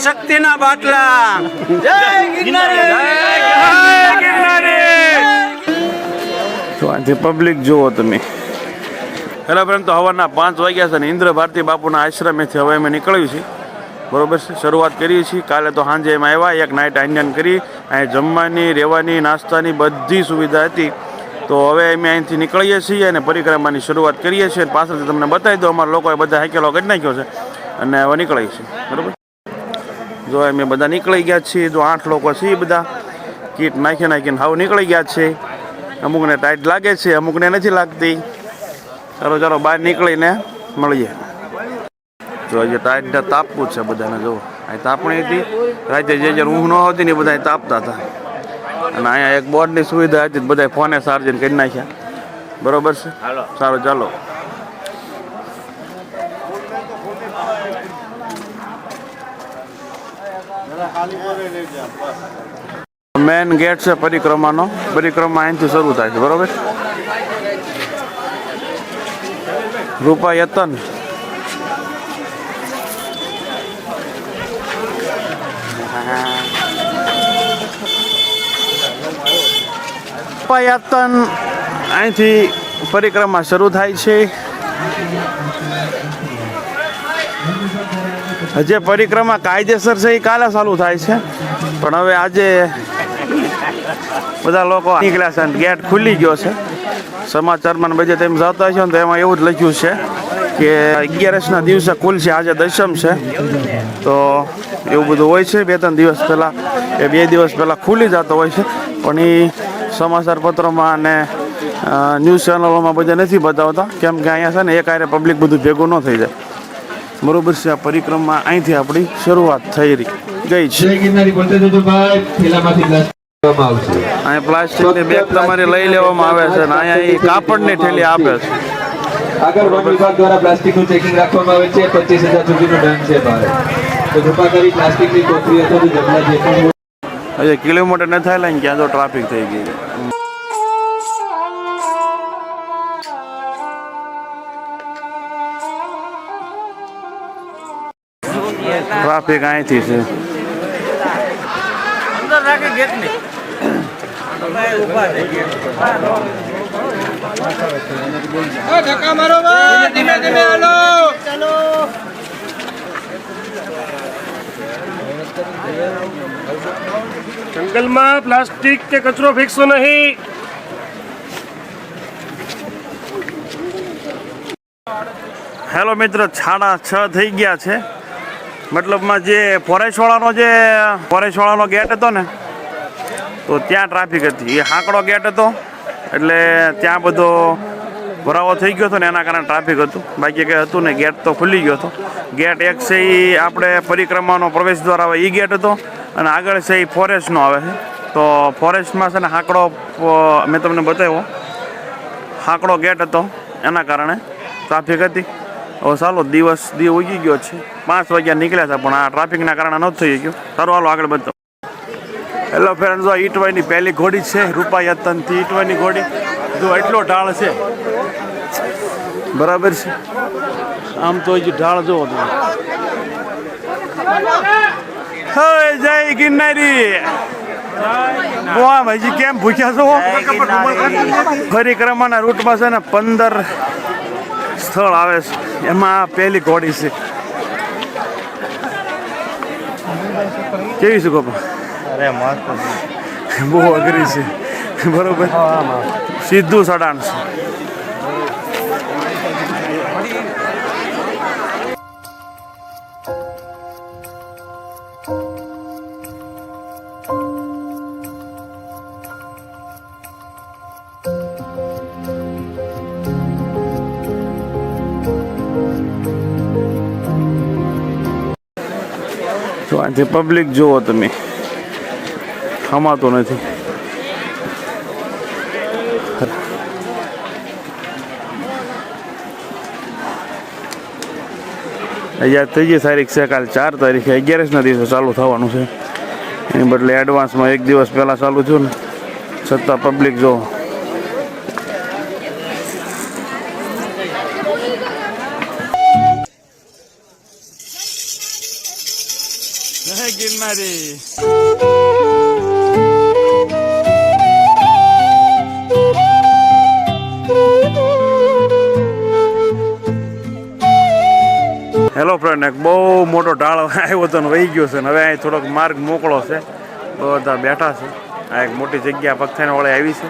શક્તિના બાટલા. જય ગિરનારી. તો આજે પબ્લિક જુઓ તમે. હેલો ફ્રેન્ડ, તો સવારના 5 વાગ્યા છે ને ઇન્દ્ર ભારતી બાપુના આશ્રમેથી હવે અમે નીકળ્યું છીએ. બરોબર છે, શરૂઆત કરીએ છીએ. કાલે તો સાંજે એમ આવ્યા, એક નાઇટ આંજન કરી. અહીં જમવાની, રહેવાની, નાસ્તાની બધી સુવિધા હતી. તો હવે અમે અહીંથી નીકળીએ છીએ અને પરિક્રમાની શરૂઆત કરીએ છીએ. પાછળથી તમને બતાવી દો, અમારા લોકોએ બધા હાકેલો કરી નાખ્યો છે અને હવે નીકળીએ છીએ. બરાબર, જો અમે બધા નીકળી ગયા છીએ. જો 8 લોકો છીએ, બધા કીટ નાખીને હાવ નીકળી ગયા છે. અમુકને ટાઈટ લાગે છે, અમુકને નથી લાગતી. ચાલો બહાર નીકળીને મળીએ. જો આજે ટાઈટને તાપવું છે બધાને. જો અહીં તાપણી હતી રાતે, જે ઊંઘ ન હતી ને એ બધા તાપતા હતા. અને અહીંયા એક બોર્ડની સુવિધા હતી, બધા ફોને ચાર્જિંગ કરી નાખ્યા. બરોબર છે, સારું ચાલો. મેન ગેટ છે પરિક્રમાનો. પરિક્રમા અહીંથી શરૂ થાય છે. બરોબર, રૂપાયતન. રૂપાયતન અહીંથી પરિક્રમા શરૂ થાય છે. જે પરિક્રમા કાયદેસર છે એ કાલે ચાલુ થાય છે, પણ હવે આજે બધા લોકો નીકળ્યા છે અને ગેટ ખુલી ગયો છે. સમાચારમાં બધે તેમ જતા હશો ને તો એમાં એવું જ લખ્યું છે કે 11ના દિવસે ખુલશે. આજે દશમ છે, તો એવું બધું હોય છે. 2-3 દિવસ પહેલાં, 2 દિવસ પહેલાં ખુલી જતો હોય છે, પણ એ સમાચાર પત્રોમાં અને ન્યૂઝ ચેનલોમાં બધે નથી બતાવતા, કેમ કે અહીંયા છે ને એક આરે પબ્લિક બધું ભેગું ન થઈ જાય. બરોબર છે, આ પરિક્રમા અહીંથી આપણી શરૂઆત થઈ ગઈ છે. અહીંયા પ્લાસ્ટિકની બેગ તમારી લઈ લેવામાં આવે છે અને અહીંયા કાપડની થેલી આપે છે. આગળ વન વિભાગ દ્વારા પ્લાસ્ટિકનું ચેકિંગ રાખવામાં આવે છે. 25,000 સુધીનો દંડ છે ભારે. તો કૃપા કરી પ્લાસ્ટિકની ટોકરી અથવા તો જમણા જે પણ હજી કિલોમીટર ન થાય ને ક્યાં તો ટ્રાફિક થઈ ગઈ. ટ્રાફિક અહીંથી છે. અંદર રાખે ગેટ ને ધક્કા મારો, ધીમે ધીમે હાલો. ચાલો, જંગલમાં પ્લાસ્ટિક કે કચરો ફેંકશો નહીં. હેલો મિત્ર, 6:30 થઈ ગયા છે. મતલબમાં જે ફોરેસ્ટવાળાનો ગેટ હતો ને, તો ત્યાં ટ્રાફિક હતી. એ હાંકડો ગેટ હતો એટલે ત્યાં બધો ભરાવો થઈ ગયો હતો ને એના કારણે ટ્રાફિક હતું. બાકી કંઈ હતું ને, ગેટ તો ખુલી ગયો હતો. ગેટ એક છે એ આપણે પરિક્રમાનો પ્રવેશ દ્વાર આવે એ ગેટ હતો, અને આગળ છે એ ફોરેસ્ટનો આવે છે. તો ફોરેસ્ટમાં છે ને હાંકડો, મેં તમને બતાવ્યો, હાંકડો ગેટ હતો, એના કારણે ટ્રાફિક હતી. હવે ચાલો, દિવસ ઉગી ગયો છે. 5 વાગ્યા નીકળ્યા હતા, પણ આ ટ્રાફિકના કારણે નહોતું થઈ ગયું. સારું, હાલો આગળ બધો. હેલો ફ્રેન્ડ, જો ઈટવાઈની પહેલી ઘોડી છે રૂપાયતનથી. ઈટવાઈની ઘોડી જો એટલો ઢાળ છે, બરાબર છે. આમ તો હજી ઢાળ જોવો તમે. હવે જય ગિરનારી. વાહ ભાઈજી, કેમ ભૂખ્યા છો? પરિક્રમાના રૂટમાં છે ને 15 સ્થળ આવે છે, એમાં આ પહેલી ઘોડી છે. કેવી છે ગોપા? અરે મસ્ત, બહુ અઘરી છે. બરોબર, સીધું સડાણ છે. તો આથી પબ્લિક જુઓ તમે, ખમાતો નથી. અહીંયા 3જી તારીખ છે, કાલ 4 તારીખે 11ના દિવસે ચાલુ થવાનું છે. એની બદલે એડવાન્સમાં 1 દિવસ પહેલાં ચાલુ થયું ને, છતાં પબ્લિક જો. ગિરનારી હેલો ફ્રેન્ડ, એક બહુ મોટો ઢાળ આવ્યો હતો ને વહી ગયો છે ને હવે અહીં થોડોક માર્ગ મોકળો છે, બધા બેઠા છે. આ એક મોટી જગ્યા પગથાને વળે આવી છે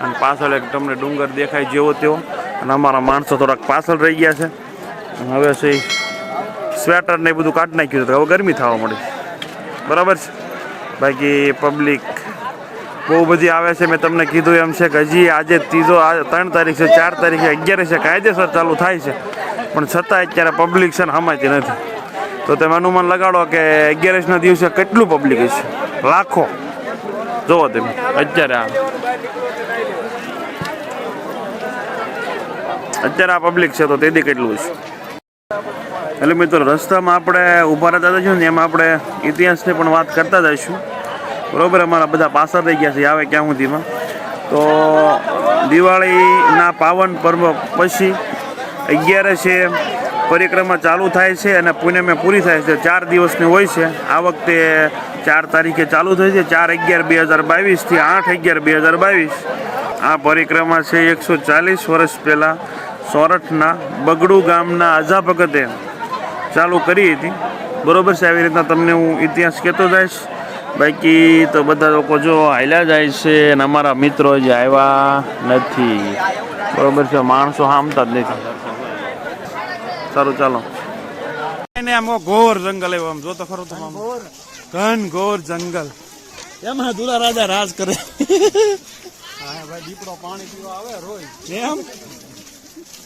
અને પાછળ એક તમને ડુંગર દેખાય જેવો તેવો, અને અમારા માણસો થોડાક પાછળ રહી ગયા છે. હવે છે સ્વેટર ને એ બધું કાઢી નાખ્યું છે, હવે ગરમી થવા મળી. બરાબર છે. બાકી પબ્લિક બહુ બધી આવે છે. મેં તમને કીધું એમ છે કે હજી આજે 3 તારીખ છે, 4 તારીખે 11 છે, કાયદેસર ચાલુ થાય છે, પણ છતાં અત્યારે પબ્લિક છે ને હમાતી નથી. તો તમે અનુમાન લગાડો કે 11ના દિવસે કેટલું પબ્લિક હશે. લાખો. જુઓ તમે અત્યારે આ પબ્લિક છે તો તેથી કેટલું છે. એટલે મિત્રો, રસ્તામાં આપણે ઊભા રહેતા જઈશું ને એમાં આપણે ઇતિહાસની પણ વાત કરતા જઈશું. બરાબર. અમારા બધા પાછળ રહી ગયા છે આવે ક્યાં સુધીમાં. તો દિવાળીના પાવન પર્વ પછી 11 પરિક્રમા ચાલુ થાય છે અને પૂનમે પૂરી થાય છે. 4 દિવસની હોય છે. આ વખતે 4 તારીખે ચાલુ થઈ છે, 4/11/2022 થી 8/11/2022. આ પરિક્રમા છે 140 વર્ષ પહેલાં સોરઠના બગડુ ગામના આઝા ભગતે ચાલુ કરી હતી. બરાબર છે. આવી રીતના તમને હું ઇતિહાસ કહેતો જઈશ. બાકી તો બધા લોકો જો હાલ્યા જાય છે અને અમારા મિત્રો જે આવ્યા નથી. બરાબર છે. માણસો હામતા જ નથી. સારું, ચાલો. આમ ઘોર જંગલ એવો, આમ જોતો ખરો તો ઘન ઘોર જંગલ. એમાં દુલા રાજા રાજ કરે. હા ભાઈ, દીપડો પાણી પીવા આવે રોજ. એમ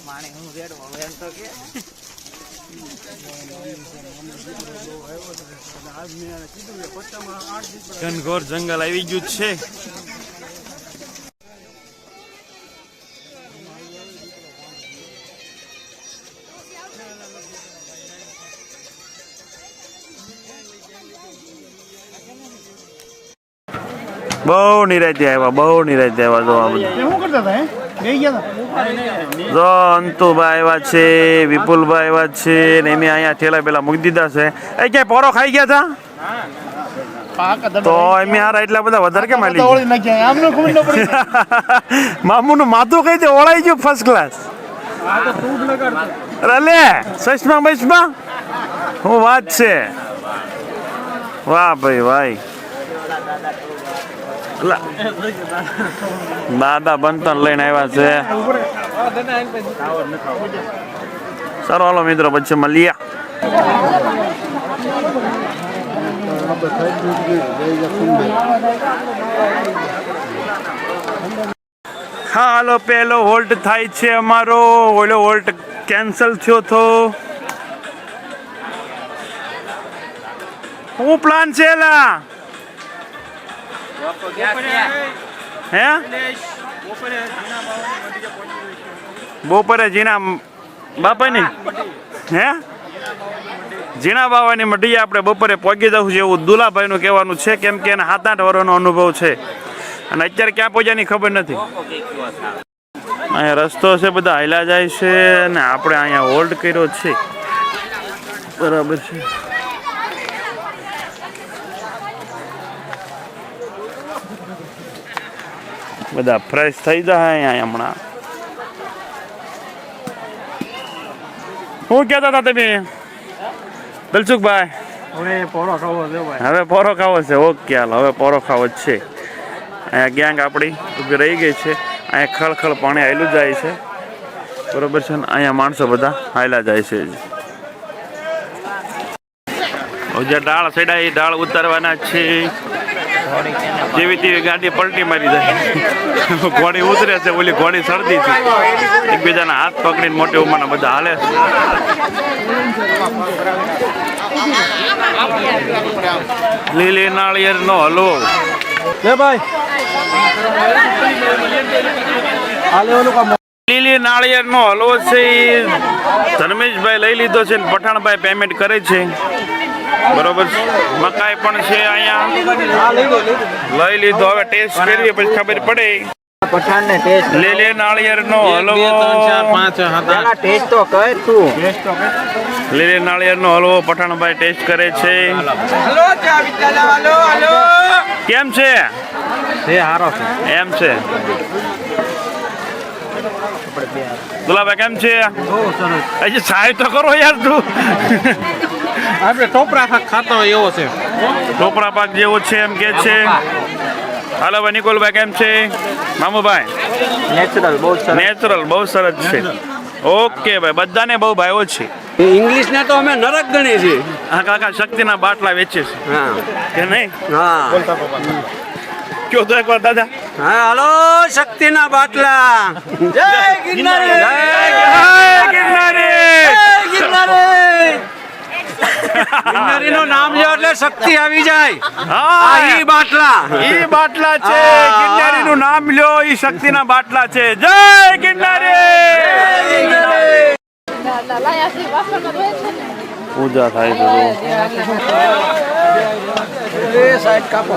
પાણી હું રેડવા એમ તો કે ઘનઘોર જંગલ આવી ગયું છે. બહુ નિરાતે આવ્યા, બહુ નિરાતે આવ્યા. જો આ બધા જો અંતુભાઈ આવ્યા છે, વિપુલભાઈ આવ્યા છે ને એમ અહીંયા ઠેલા પેલા મૂકી દીધા છે. એ ક્યાંય પોરો ખાઈ ગયા હતા તો એમ હારા એટલા બધા વધારે કેમ આલી મામુનું માથું કઈ તે ઓળાઈ ગયું ફર્સ્ટ ક્લાસ. લે સસમા બસમા હું વાત છે. વાહ ભાઈ ભાઈ. દાદા બંતન લઈને આવ્યા છે. સારો, હાલો મિત્રો, પછી મળીએ. હા હાલો, પેલો હોલ્ટ થાય છે અમારો. ઓલો હોલ્ટ કેન્સલ થયો તો. શું પ્લાન છે એલા? હે બપોરે જીના બાપા ની જીણા બાવાની મઢીએ આપણે બપોરે પહોંચી જવું છે એવું દુલાભાઈ નું કહેવાનું છે, કેમ કે એને 7-8 વર્ષનો અનુભવ છે અને અત્યારે ક્યાં પહોંચ્યાની ખબર નથી. અહીંયા રસ્તો છે, બધા હાલ્યા જાય છે ને આપણે અહીંયા હોલ્ડ કર્યો છે. બરાબર છે. બધા ફ્રેશ થઈ જાય અહીંયા હમણાં. શું કહેતા હતા તમે દલસુખભાઈ? હવે પોરો ખાવો છે. ઓકે, હાલ હવે પોરો ખાવો જ છે. અહીંયા ગેંગ આપણી ઊભી રહી ગઈ છે. અહીંયા ખળખળ પાણી હાલ્યું જાય છે. બરોબર છે ને? અહીંયા માણસો બધા હાલ્યા જાય છે. જે ડાળ ચડ્યા એ ડાળ ઉતારવાના છે. જેવી તેવી ગાડી પલટી મારી જાય. ઘોડી ઉતરે છે, ઓલી ઘોડી સરદી છે. એકબીજાના હાથ પકડીને મોટી ઉંમરના બધા હાલે છે. લીલી નાળિયેર નો હલવો. લીલી નાળિયેર નો હલવો છે એ ધર્મેશભાઈ લઈ લીધો છે ને પઠાણભાઈ પેમેન્ટ કરે છે. બરોબર. મકાઈ પણ છે અહીંયા લઈ લીધો. હવે ટેસ્ટ કરવી પછી ખબર પડે. પઠાણ ને ટેસ્ટ લીલી નાળિયેરનો હલવો ટેસ્ટ તો કર તું લીલી નાળિયેરનો હલવો પઠાણભાઈ ટેસ્ટ કરે છે. હલો ચા વિચારા હલો હલો કેમ છે? એ હારો છે એમ છે. દુલાભાઈ કેમ છે? બહુ સરસ હજી સાહેબ તો કરો યાર તું. આપણે ટોપરા ખાતા હોય એવો છે ટોપરા પાક જેવો છે એમ કે છે. હાલો ભાઈ નિકોલભાઈ કેમ છે? મામુભાઈ નેચરલ બહુ સરસ નેચરલ બહુ સરસ છે. ઓકે ભાઈ બધાને બહુ ભાઈઓ છે. ઇંગ્લિશ ને તો અમે નરક ગણીએ છીએ હા કાકા શક્તિના બાટલા વેચે છે હા કે નહીં? હા કયો તો એકવાર દાદા. હા હલો શક્તિના બાટલા જય ગિરનારી જય ગિરનારી! ગિરનારી નું નામ લ્યો એટલે શક્તિ આવી જાય હા ઈ બાટલા ઈ બાટલા છે. હા. ગિરનારીનું નામ લ્યો ઈ શક્તિના બાટલા છે. જય ગિરનારી! પૂજા થાય છે સાઈડ કાપો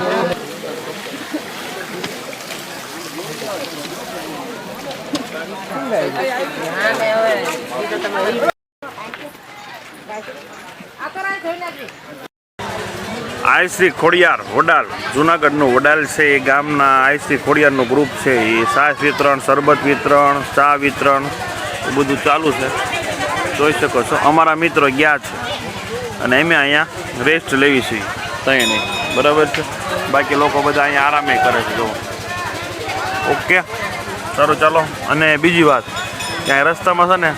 આઈશ્રી ખોડિયાર વડાલ જુનાગઢનું વડાલ છે એ ગામના આઈશ્રી ખોડિયારનું ગ્રુપ છે. એ છાશ વિતરણ શરબત વિતરણ ચા વિતરણ એ બધું ચાલુ છે જોઈ શકો છો. અમારા મિત્રો ગયા છે અને અમે અહીંયા રેસ્ટ લેવી છીએ ત્યાં નહીં બરાબર છે. બાકી લોકો બધા અહીંયા આરામે કરે છે જો. ઓકે સારું ચાલો. અને બીજી વાત ત્યાં રસ્તામાં છે ને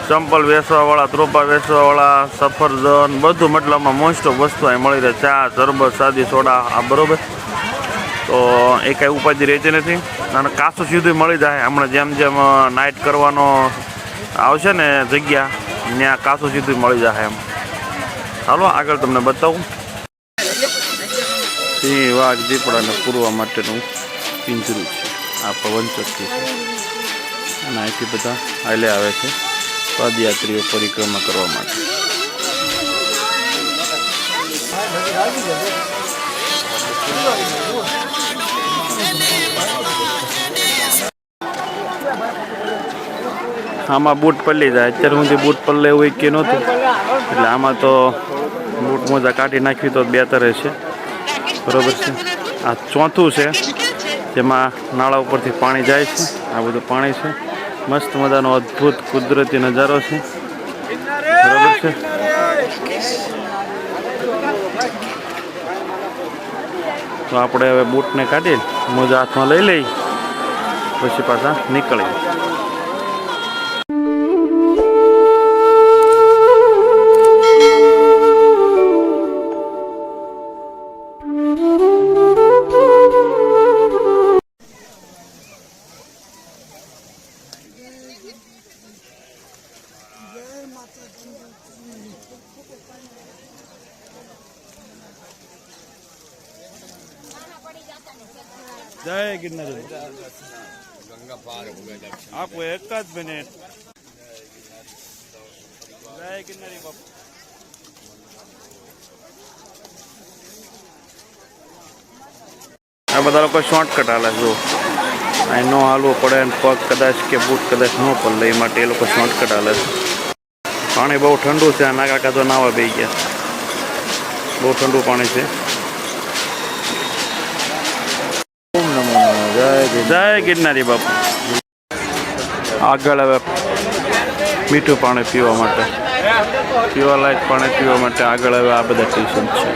ચંપલ વેચવાવાળા ત્રોપા વેચવાવાળા સફરજન બધું મતલબમાં મોસ્ટ ઓફ વસ્તુ અહીં મળી રહે. ચા શરબત સાદી સોડા આ બરાબર. તો એ કાંઈ ઉપાધિ રહેતી નથી અને કાચું સીધું મળી જાય. હમણાં જેમ જેમ નાઇટ કરવાનો આવશે ને જગ્યા ત્યાં કાચું સીધું મળી જાય એમ. ચાલો આગળ તમને બતાવું. સિંહ વાઘ દીપડાને પૂરવા માટેનું પિંજરું છે. આ પવનચક્કી છે અને અહીંથી બધા હાલે આવે છે પદયાત્રીઓ પરિક્રમા કરવા માટે. આમાં બૂટ પલ્લી જાય. અત્યારે હું જે બૂટ પલ્લે એવું કે નહોતું એટલે આમાં તો બૂટ મોજા કાઢી નાખવી તો બેતર છે બરાબર છે. આ ચોથું છે જેમાં નાળા ઉપરથી પાણી જાય છે. આ બધું પાણી છે. મસ્ત મજાનો અદ્ભુત કુદરતી નજારો છે બરાબર છે. તો આપણે હવે બૂટને કાઢી મોજા હાથમાં લઈ લઈ પછી પાછા નીકળી. જય ગિરનારી. આપો એક જ મિનિટ. જય ગિરનારી બાપુ. આ બધા લોકો શોર્ટકટ હાલે જો. અહીં નો હાલવું પડે પગ કદાચ કે બૂટ કદાચ ન પડે એ માટે એ લોકો શોર્ટકટ હાલે છે. પાણી બહુ ઠંડુ છે. આ નાકા તો નાવા બેસી ગયા. બહુ ઠંડુ પાણી છે. જય ગિરનારી બાપુ. આગળ હવે મીઠું પાણી પીવા માટે પીવાલાયક પાણી પીવા માટે આગળ હવે આ બધા સ્ટેશન છે.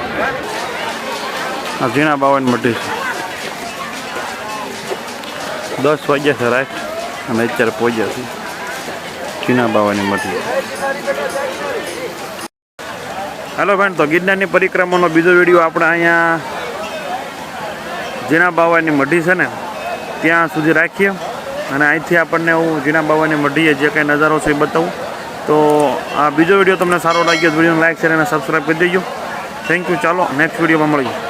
આ ઝીણા બાવન મઢી છે. 10 વાગ્યા છે રાઈટ અને અત્યારે પહોંચ્યા છે ઝીણા બાવાની મઢી. હેલો ફ્રેન્ડ, તો ગિરનારની પરિક્રમાનો બીજો વિડીયો આપણે અહીંયા ઝીણા બાવાની મઢી છે ને ત્યાં સુધી રાખીએ અને અહીંથી આપણને હું ઝીણા બાવાની મઢીએ જે કંઈ નજારો છે એ બતાવું. તો આ બીજો વિડીયો તમને સારો લાગ્યો તો વિડીયોને લાઈક શેર અને સબસ્ક્રાઈબ કરી દેજો. Thank you. ચાલો નેક્સ્ટ વિડીયોમાં મળીએ.